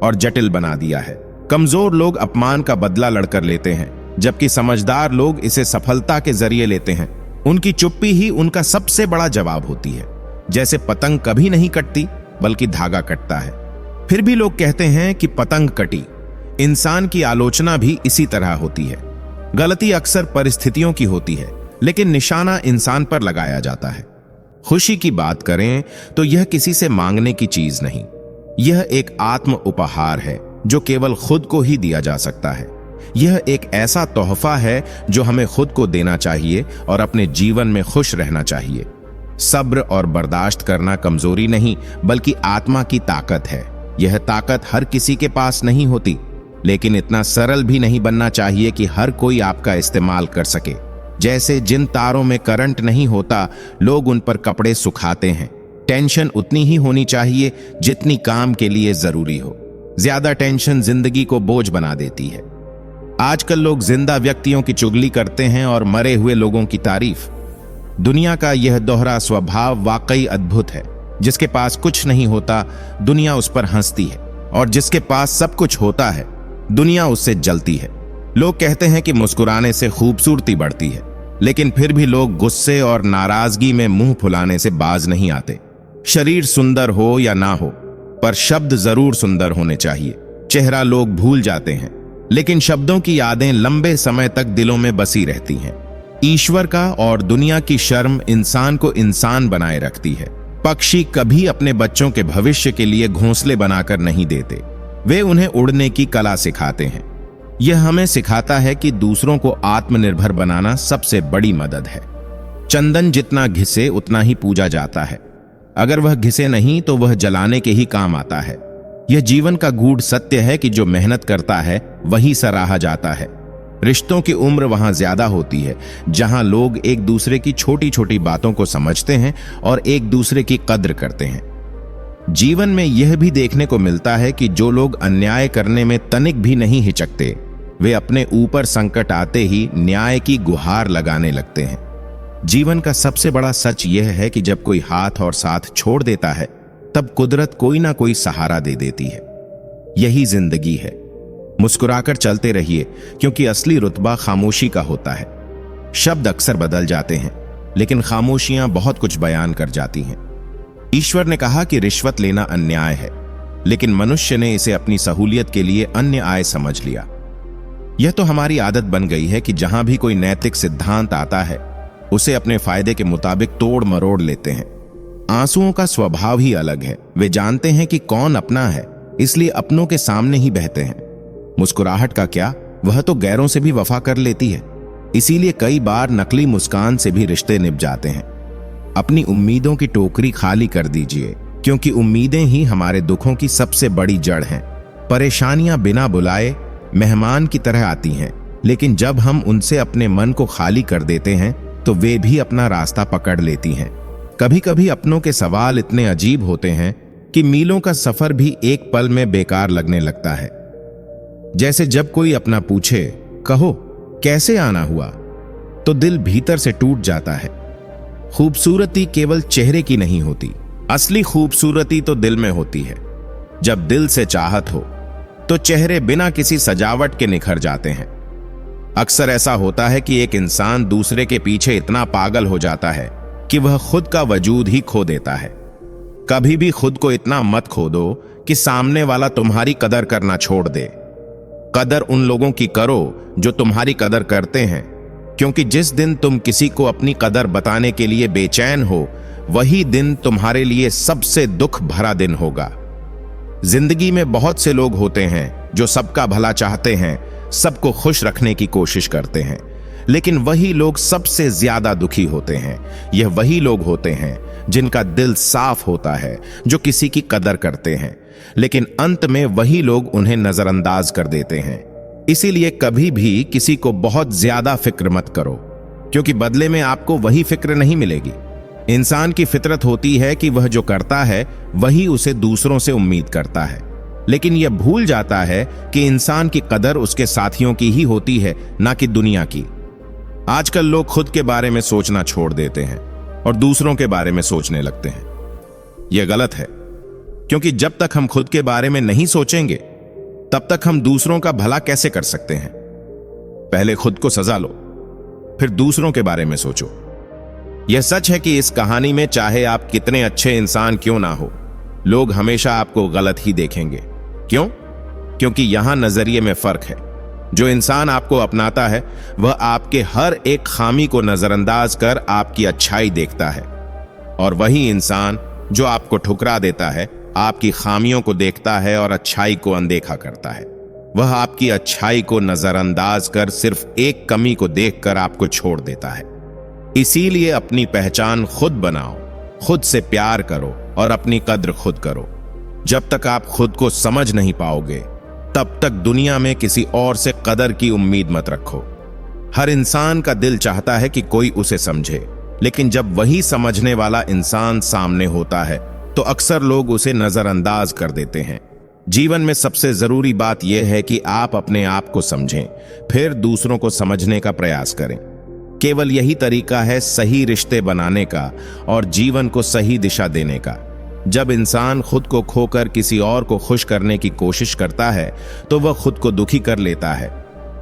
और जटिल बना दिया है। कमजोर लोग अपमान का बदला लड़कर लेते हैं, जबकि समझदार लोग इसे सफलता के जरिए लेते हैं। उनकी चुप्पी ही उनका सबसे बड़ा जवाब होती है। जैसे पतंग कभी नहीं कटती, बल्कि धागा कटता है। फिर भी लोग कहते हैं कि पतंग कटी। इंसान की आलोचना भी इसी तरह होती है। गलती अक्सर परिस्थितियों की होती है, लेकिन निशाना इंसान पर लगाया जाता है। खुशी की बात करें तो यह किसी से मांगने की चीज नहीं, यह एक आत्म उपहार है जो केवल खुद को ही दिया जा सकता है। यह एक ऐसा तोहफा है जो हमें खुद को देना चाहिए और अपने जीवन में खुश रहना चाहिए। सब्र और बर्दाश्त करना कमजोरी नहीं, बल्कि आत्मा की ताकत है। यह ताकत हर किसी के पास नहीं होती, लेकिन इतना सरल भी नहीं बनना चाहिए कि हर कोई आपका इस्तेमाल कर सके। जैसे जिन तारों में करंट नहीं होता, लोग उन पर कपड़े सुखाते हैं। टेंशन उतनी ही होनी चाहिए जितनी काम के लिए जरूरी हो। ज्यादा टेंशन जिंदगी को बोझ बना देती है। आजकल लोग जिंदा व्यक्तियों की चुगली करते हैं और मरे हुए लोगों की तारीफ। दुनिया का यह दोहरा स्वभाव वाकई अद्भुत है। जिसके पास कुछ नहीं होता, दुनिया उस पर हंसती है, और जिसके पास सब कुछ होता है, दुनिया उससे जलती है। लोग कहते हैं कि मुस्कुराने से खूबसूरती बढ़ती है, लेकिन फिर भी लोग गुस्से और नाराजगी में मुंह फुलाने से बाज नहीं आते। शरीर सुंदर हो या ना हो, पर शब्द जरूर सुंदर होने चाहिए। चेहरा लोग भूल जाते हैं, लेकिन शब्दों की यादें लंबे समय तक दिलों में बसी रहती हैं। ईश्वर का और दुनिया की शर्म इंसान को इंसान बनाए रखती है। पक्षी कभी अपने बच्चों के भविष्य के लिए घोंसले बनाकर नहीं देते, वे उन्हें उड़ने की कला सिखाते हैं। यह हमें सिखाता है कि दूसरों को आत्मनिर्भर बनाना सबसे बड़ी मदद है। चंदन जितना घिसे उतना ही पूजा जाता है। अगर वह घिसे नहीं तो वह जलाने के ही काम आता है। यह जीवन का गूढ़ सत्य है कि जो मेहनत करता है वही सराहा जाता है। रिश्तों की उम्र वहां ज्यादा होती है जहां लोग एक दूसरे की छोटी छोटी बातों को समझते हैं और एक दूसरे की कद्र करते हैं। जीवन में यह भी देखने को मिलता है कि जो लोग अन्याय करने में तनिक भी नहीं हिचकते, वे अपने ऊपर संकट आते ही न्याय की गुहार लगाने लगते हैं। जीवन का सबसे बड़ा सच यह है कि जब कोई हाथ और साथ छोड़ देता है, तब कुदरत कोई ना कोई सहारा दे देती है। यही जिंदगी है। मुस्कुराकर चलते रहिए, क्योंकि असली रुतबा खामोशी का होता है। शब्द अक्सर बदल जाते हैं, लेकिन खामोशियां बहुत कुछ बयान कर जाती हैं। ईश्वर ने कहा कि रिश्वत लेना अन्याय है, लेकिन मनुष्य ने इसे अपनी सहूलियत के लिए अन्य आय समझ लिया। यह तो हमारी आदत बन गई है कि जहां भी कोई नैतिक सिद्धांत आता है, उसे अपने फायदे के मुताबिक तोड़ मरोड़ लेते हैं। आंसुओं का स्वभाव ही अलग है। वे जानते हैं कि कौन अपना है, इसलिए अपनों के सामने ही बहते हैं। मुस्कुराहट का क्या, वह तो गैरों से भी वफा कर लेती है। इसीलिए कई बार नकली मुस्कान से भी रिश्ते निभ जाते हैं। अपनी उम्मीदों की टोकरी खाली कर दीजिए, क्योंकि उम्मीदें ही हमारे दुखों की सबसे बड़ी जड़ हैं। परेशानियां बिना बुलाए मेहमान की तरह आती हैं, लेकिन जब हम उनसे अपने मन को खाली कर देते हैं तो वे भी अपना रास्ता पकड़ लेती हैं। कभी कभी अपनों के सवाल इतने अजीब होते हैं कि मीलों का सफर भी एक पल में बेकार लगने लगता है। जैसे जब कोई अपना पूछे, कहो कैसे आना हुआ, तो दिल भीतर से टूट जाता है। खूबसूरती केवल चेहरे की नहीं होती, असली खूबसूरती तो दिल में होती है। जब दिल से चाहत हो तो चेहरे बिना किसी सजावट के निखर जाते हैं। अक्सर ऐसा होता है कि एक इंसान दूसरे के पीछे इतना पागल हो जाता है कि वह खुद का वजूद ही खो देता है। कभी भी खुद को इतना मत खो दो कि सामने वाला तुम्हारी कदर करना छोड़ दे। कदर उन लोगों की करो जो तुम्हारी कदर करते हैं, क्योंकि जिस दिन तुम किसी को अपनी कदर बताने के लिए बेचैन हो, वही दिन तुम्हारे लिए सबसे दुख भरा दिन होगा। जिंदगी में बहुत से लोग होते हैं जो सबका भला चाहते हैं, सबको खुश रखने की कोशिश करते हैं, लेकिन वही लोग सबसे ज्यादा दुखी होते हैं। यह वही लोग होते हैं जिनका दिल साफ होता है, जो किसी की कदर करते हैं, लेकिन अंत में वही लोग उन्हें नजरअंदाज कर देते हैं। इसीलिए कभी भी किसी को बहुत ज्यादा फिक्र मत करो, क्योंकि बदले में आपको वही फिक्र नहीं मिलेगी। इंसान की फितरत होती है कि वह जो करता है वही उसे दूसरों से उम्मीद करता है, लेकिन यह भूल जाता है कि इंसान की कदर उसके साथियों की ही होती है, ना कि दुनिया की। आजकल लोग खुद के बारे में सोचना छोड़ देते हैं और दूसरों के बारे में सोचने लगते हैं। यह गलत है, क्योंकि जब तक हम खुद के बारे में नहीं सोचेंगे तब तक हम दूसरों का भला कैसे कर सकते हैं। पहले खुद को सजा लो, फिर दूसरों के बारे में सोचो। यह सच है कि इस कहानी में चाहे आप कितने अच्छे इंसान क्यों ना हो, लोग हमेशा आपको गलत ही देखेंगे। क्यों? क्योंकि यहां नजरिए में फर्क है। जो इंसान आपको अपनाता है वह आपके हर एक खामी को नजरअंदाज कर आपकी अच्छाई देखता है, और वही इंसान जो आपको ठुकरा देता है आपकी खामियों को देखता है और अच्छाई को अनदेखा करता है। वह आपकी अच्छाई को नजरअंदाज कर सिर्फ एक कमी को देखकर आपको छोड़ देता है। इसीलिए अपनी पहचान खुद बनाओ, खुद से प्यार करो और अपनी कद्र खुद करो। जब तक आप खुद को समझ नहीं पाओगे तब तक दुनिया में किसी और से कदर की उम्मीद मत रखो। हर इंसान का दिल चाहता है कि कोई उसे समझे, लेकिन जब वही समझने वाला इंसान सामने होता है तो अक्सर लोग उसे नजरअंदाज कर देते हैं। जीवन में सबसे जरूरी बात यह है कि आप अपने आप को समझें, फिर दूसरों को समझने का प्रयास करें। केवल यही तरीका है सही रिश्ते बनाने का और जीवन को सही दिशा देने का। जब इंसान खुद को खोकर किसी और को खुश करने की कोशिश करता है तो वह खुद को दुखी कर लेता है।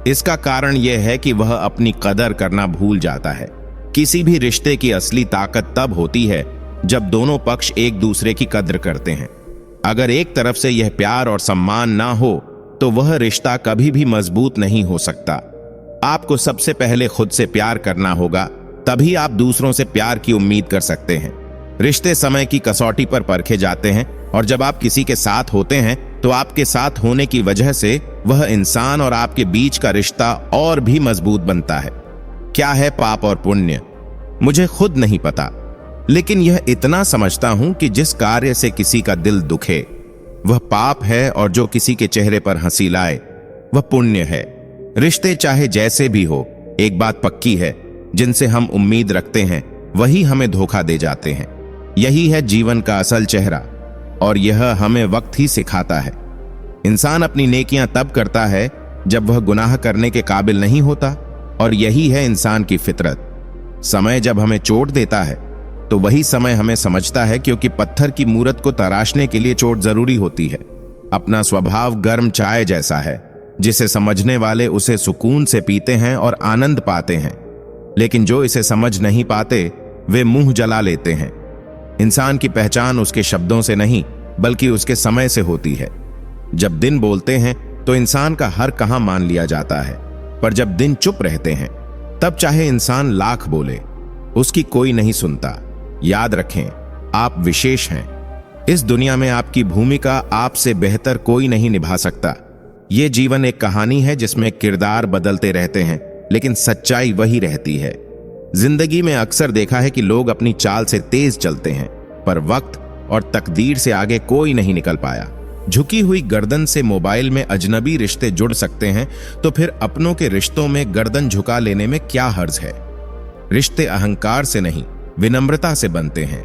इसका कारण यह है कि वह अपनी कदर करना भूल जाता है। किसी भी रिश्ते की असली ताकत तब होती है जब दोनों पक्ष एक दूसरे की कद्र करते हैं। अगर एक तरफ से यह प्यार और सम्मान ना हो तो वह रिश्ता कभी भी मजबूत नहीं हो सकता। आपको सबसे पहले खुद से प्यार करना होगा, तभी आप दूसरों से प्यार की उम्मीद कर सकते हैं। रिश्ते समय की कसौटी पर परखे जाते हैं, और जब आप किसी के साथ होते हैं तो आपके साथ होने की वजह से वह इंसान और आपके बीच का रिश्ता और भी मजबूत बनता है। क्या है पाप और पुण्य, मुझे खुद नहीं पता, लेकिन यह इतना समझता हूं कि जिस कार्य से किसी का दिल दुखे वह पाप है, और जो किसी के चेहरे पर हंसी लाए वह पुण्य है। रिश्ते चाहे जैसे भी हो, एक बात पक्की है, जिनसे हम उम्मीद रखते हैं वही हमें धोखा दे जाते हैं। यही है जीवन का असल चेहरा, और यह हमें वक्त ही सिखाता है। इंसान अपनी नेकियां तब करता है जब वह गुनाह करने के काबिल नहीं होता, और यही है इंसान की फितरत। समय जब हमें चोट देता है तो वही समय हमें समझता है, क्योंकि पत्थर की मूरत को तराशने के लिए चोट जरूरी होती है। अपना स्वभाव गर्म चाय जैसा है, जिसे समझने वाले उसे सुकून से पीते हैं और आनंद पाते हैं, लेकिन जो इसे समझ नहीं पाते वे मुंह जला लेते हैं। इंसान की पहचान उसके शब्दों से नहीं बल्कि उसके समय से होती है। जब दिन बोलते हैं तो इंसान का हर कहां मान लिया जाता है, पर जब दिन चुप रहते हैं तब चाहे इंसान लाख बोले उसकी कोई नहीं सुनता। याद रखें, आप विशेष हैं। इस दुनिया में आपकी भूमिका आपसे बेहतर कोई नहीं निभा सकता। यह जीवन एक कहानी है जिसमें किरदार बदलते रहते हैं, लेकिन सच्चाई वही रहती है। जिंदगी में अक्सर देखा है कि लोग अपनी चाल से तेज चलते हैं, पर वक्त और तकदीर से आगे कोई नहीं निकल पाया। झुकी हुई गर्दन से मोबाइल में अजनबी रिश्ते जुड़ सकते हैं, तो फिर अपनों के रिश्तों में गर्दन झुका लेने में क्या हर्ज है। रिश्ते अहंकार से नहीं विनम्रता से बनते हैं।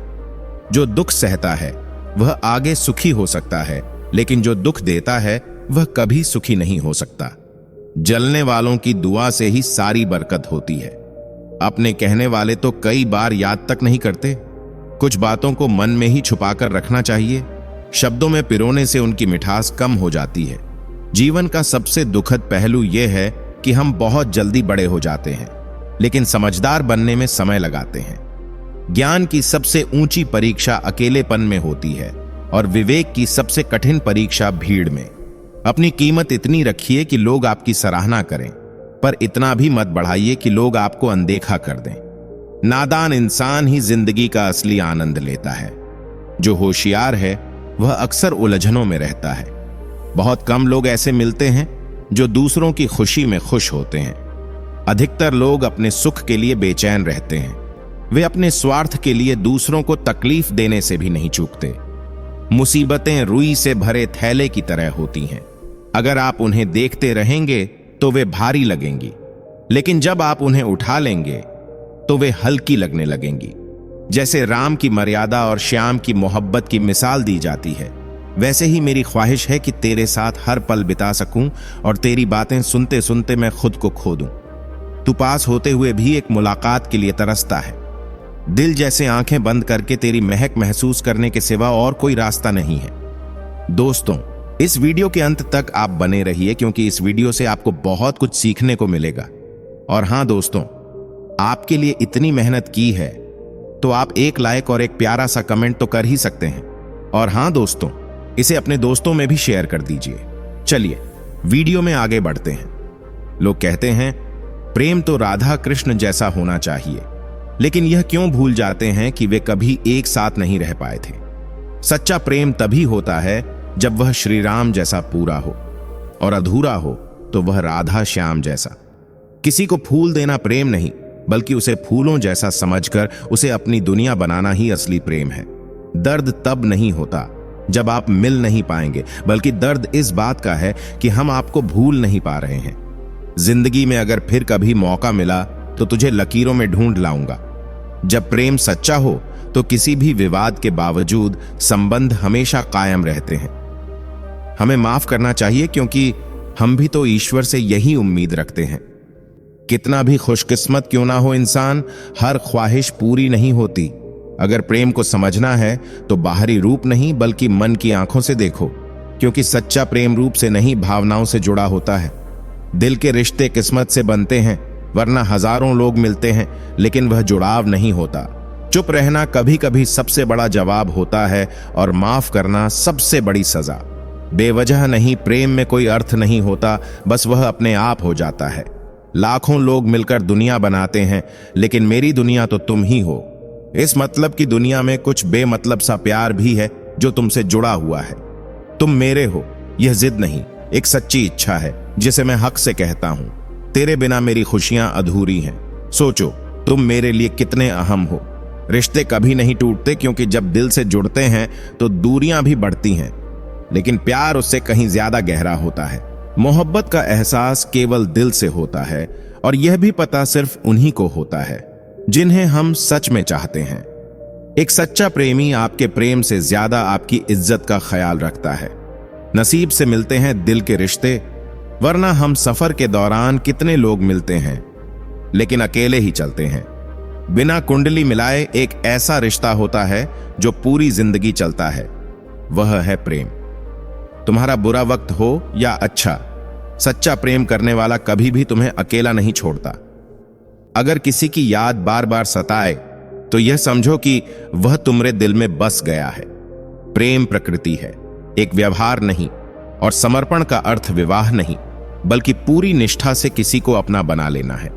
जो दुख सहता है वह आगे सुखी हो सकता है, लेकिन जो दुख देता है वह कभी सुखी नहीं हो सकता। जलने वालों की दुआ से ही सारी बरकत होती है। अपने कहने वाले तो कई बार याद तक नहीं करते। कुछ बातों को मन में ही छुपाकर रखना चाहिए। शब्दों में पिरोने से उनकी मिठास कम हो जाती है। जीवन का सबसे दुखद पहलू यह है कि हम बहुत जल्दी बड़े हो जाते हैं, लेकिन समझदार बनने में समय लगाते हैं। ज्ञान की सबसे ऊंची परीक्षा अकेलेपन में होती है, और विवेक की सबसे कठिन परीक्षा भीड़ में। अपनी कीमत इतनी रखिए कि लोग आपकी सराहना करें, पर इतना भी मत बढ़ाइए कि लोग आपको अनदेखा कर दें। नादान इंसान ही जिंदगी का असली आनंद लेता है। जो होशियार है वह अक्सर उलझनों में रहता है। बहुत कम लोग ऐसे मिलते हैं जो दूसरों की खुशी में खुश होते हैं। अधिकतर लोग अपने सुख के लिए बेचैन रहते हैं। वे अपने स्वार्थ के लिए दूसरों को तकलीफ देने से भी नहीं चूकते। मुसीबतें रुई से भरे थैले की तरह होती हैं। अगर आप उन्हें देखते रहेंगे तो वे भारी लगेंगी, लेकिन जब आप उन्हें उठा लेंगे तो वे हल्की लगने लगेंगी। जैसे राम की मर्यादा और श्याम की मोहब्बत की मिसाल दी जाती है, वैसे ही मेरी ख्वाहिश है कि तेरे साथ हर पल बिता सकूं और तेरी बातें सुनते सुनते मैं खुद को खो दूं। तू पास होते हुए भी एक मुलाकात के लिए तरसता है। दिल जैसे आंखें बंद करके तेरी महक महसूस करने के सिवा और कोई रास्ता नहीं है। दोस्तों, इस वीडियो के अंत तक आप बने रहिए, क्योंकि इस वीडियो से आपको बहुत कुछ सीखने को मिलेगा। और हां दोस्तों, आपके लिए इतनी मेहनत की है तो आप एक लाइक और एक प्यारा सा कमेंट तो कर ही सकते हैं। और हां दोस्तों, इसे अपने दोस्तों में भी शेयर कर दीजिए। चलिए वीडियो में आगे बढ़ते हैं। लोग कहते हैं प्रेम तो राधा कृष्ण जैसा होना चाहिए, लेकिन यह क्यों भूल जाते हैं कि वे कभी एक साथ नहीं रह पाए थे। सच्चा प्रेम तभी होता है जब वह श्री राम जैसा पूरा हो, और अधूरा हो तो वह राधा श्याम जैसा। किसी को फूल देना प्रेम नहीं, बल्कि उसे फूलों जैसा समझकर उसे अपनी दुनिया बनाना ही असली प्रेम है। दर्द तब नहीं होता जब आप मिल नहीं पाएंगे, बल्कि दर्द इस बात का है कि हम आपको भूल नहीं पा रहे हैं। जिंदगी में अगर फिर कभी मौका मिला तो तुझे लकीरों में ढूंढ लाऊंगा। जब प्रेम सच्चा हो तो किसी भी विवाद के बावजूद संबंध हमेशा कायम रहते हैं। हमें माफ करना चाहिए, क्योंकि हम भी तो ईश्वर से यही उम्मीद रखते हैं। कितना भी खुशकिस्मत क्यों ना हो इंसान, हर ख्वाहिश पूरी नहीं होती। अगर प्रेम को समझना है तो बाहरी रूप नहीं, बल्कि मन की आंखों से देखो, क्योंकि सच्चा प्रेम रूप से नहीं, भावनाओं से जुड़ा होता है। दिल के रिश्ते किस्मत से बनते हैं, वरना हजारों लोग मिलते हैं लेकिन वह जुड़ाव नहीं होता। चुप रहना कभी कभी सबसे बड़ा जवाब होता है, और माफ करना सबसे बड़ी सजा। बेवजह नहीं, प्रेम में कोई अर्थ नहीं होता, बस वह अपने आप हो जाता है। लाखों लोग मिलकर दुनिया बनाते हैं, लेकिन मेरी दुनिया तो तुम ही हो। इस मतलब की दुनिया में कुछ बेमतलब सा प्यार भी है जो तुमसे जुड़ा हुआ है। तुम मेरे हो, यह जिद नहीं, एक सच्ची इच्छा है जिसे मैं हक से कहता हूं। तेरे बिना मेरी खुशियां अधूरी हैं। सोचो तुम मेरे लिए कितने अहम हो। रिश्ते कभी नहीं टूटते, क्योंकि जब दिल से जुड़ते हैं तो दूरियां भी बढ़ती हैं, लेकिन प्यार उससे कहीं ज्यादा गहरा होता है। मोहब्बत का एहसास केवल दिल से होता है, और यह भी पता सिर्फ उन्हीं को होता है जिन्हें हम सच में चाहते हैं। एक सच्चा प्रेमी आपके प्रेम से ज्यादा आपकी इज्जत का ख्याल रखता है। नसीब से मिलते हैं दिल के रिश्ते, वरना हम सफर के दौरान कितने लोग मिलते हैं लेकिन अकेले ही चलते हैं। बिना कुंडली मिलाए एक ऐसा रिश्ता होता है जो पूरी जिंदगी चलता है, वह है प्रेम। तुम्हारा बुरा वक्त हो या अच्छा, सच्चा प्रेम करने वाला कभी भी तुम्हें अकेला नहीं छोड़ता। अगर किसी की याद बार बार सताए तो यह समझो कि वह तुम्हारे दिल में बस गया है। प्रेम प्रकृति है, एक व्यवहार नहीं, और समर्पण का अर्थ विवाह नहीं, बल्कि पूरी निष्ठा से किसी को अपना बना लेना है।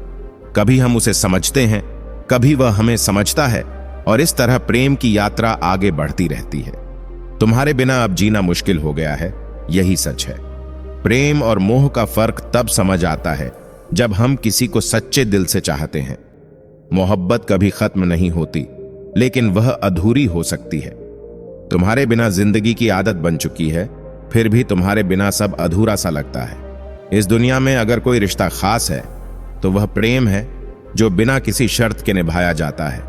कभी हम उसे समझते हैं, कभी वह हमें समझता है, और इस तरह प्रेम की यात्रा आगे बढ़ती रहती है। तुम्हारे बिना अब जीना मुश्किल हो गया है, यही सच है। प्रेम और मोह का फर्क तब समझ आता है जब हम किसी को सच्चे दिल से चाहते हैं। मोहब्बत कभी खत्म नहीं होती, लेकिन वह अधूरी हो सकती है। तुम्हारे बिना जिंदगी की आदत बन चुकी है, फिर भी तुम्हारे बिना सब अधूरा सा लगता है। इस दुनिया में अगर कोई रिश्ता खास है तो वह प्रेम है, जो बिना किसी शर्त के निभाया जाता है।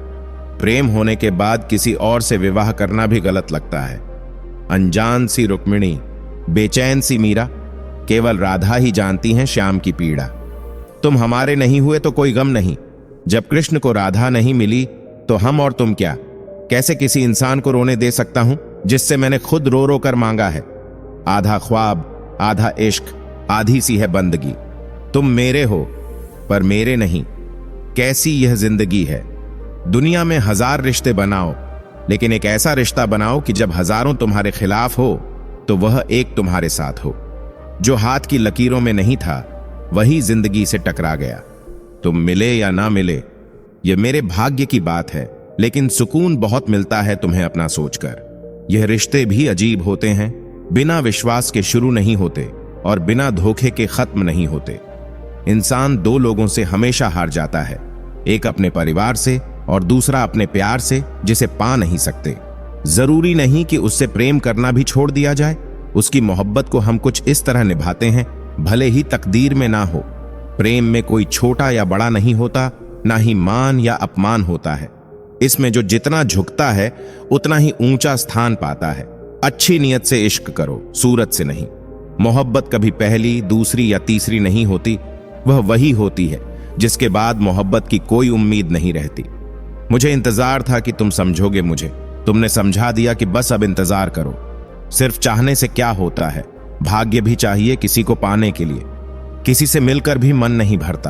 प्रेम होने के बाद किसी और से विवाह करना भी गलत लगता है। अनजान सी रुक्मिणी, बेचैन सी मीरा, केवल राधा ही जानती हैं श्याम की पीड़ा। तुम हमारे नहीं हुए तो कोई गम नहीं। जब कृष्ण को राधा नहीं मिली तो हम और तुम क्या, कैसे किसी इंसान को रोने दे सकता हूं जिससे मैंने खुद रो रो कर मांगा है। आधा ख्वाब, आधा इश्क, आधी सी है बंदगी। तुम मेरे हो पर मेरे नहीं। कैसी यह जिंदगी है। दुनिया में 1000 रिश्ते बनाओ, लेकिन एक ऐसा रिश्ता बनाओ कि जब हजारों तुम्हारे खिलाफ हो तो वह एक तुम्हारे साथ हो। जो हाथ की लकीरों में नहीं था वही जिंदगी से टकरा गया। तुम मिले या ना मिले, यह मेरे भाग्य की बात है, लेकिन सुकून बहुत मिलता है तुम्हें अपना सोचकर। यह रिश्ते भी अजीब होते हैं, बिना विश्वास के शुरू नहीं होते और बिना धोखे के खत्म नहीं होते। इंसान दो लोगों से हमेशा हार जाता है, एक अपने परिवार से और दूसरा अपने प्यार से, जिसे पा नहीं सकते। जरूरी नहीं कि उससे प्रेम करना भी छोड़ दिया जाए, उसकी मोहब्बत को हम कुछ इस तरह निभाते हैं भले ही तकदीर में ना हो। प्रेम में कोई छोटा या बड़ा नहीं होता, ना ही मान या अपमान होता है। इसमें जो जितना झुकता है उतना ही ऊंचा स्थान पाता है। अच्छी नियत से इश्क करो, सूरत से नहीं। मोहब्बत कभी पहली, दूसरी या तीसरी नहीं होती, वह वही होती है जिसके बाद मोहब्बत की कोई उम्मीद नहीं रहती। मुझे इंतजार था कि तुम समझोगे मुझे, तुमने समझा दिया कि बस अब इंतजार करो। सिर्फ चाहने से क्या होता है, भाग्य भी चाहिए किसी को पाने के लिए। किसी से मिलकर भी मन नहीं भरता।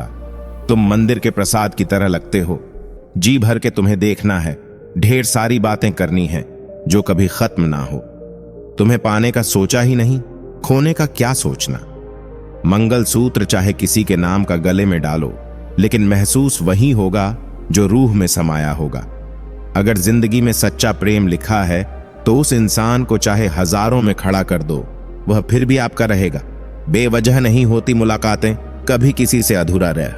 तुम मंदिर के प्रसाद की तरह लगते हो, जी भर के तुम्हें देखना है, ढेर सारी बातें करनी है जो कभी खत्म ना हो। तुम्हें पाने का सोचा ही नहीं, खोने का क्या सोचना। मंगलसूत्र चाहे किसी के नाम का गले में डालो, लेकिन महसूस वही होगा जो रूह में समाया होगा। अगर जिंदगी में सच्चा प्रेम लिखा है तो उस इंसान को चाहे हजारों में खड़ा कर दो, वह फिर भी आपका रहेगा। बेवजह नहीं होती मुलाकातें, कभी किसी से अधूरा रह।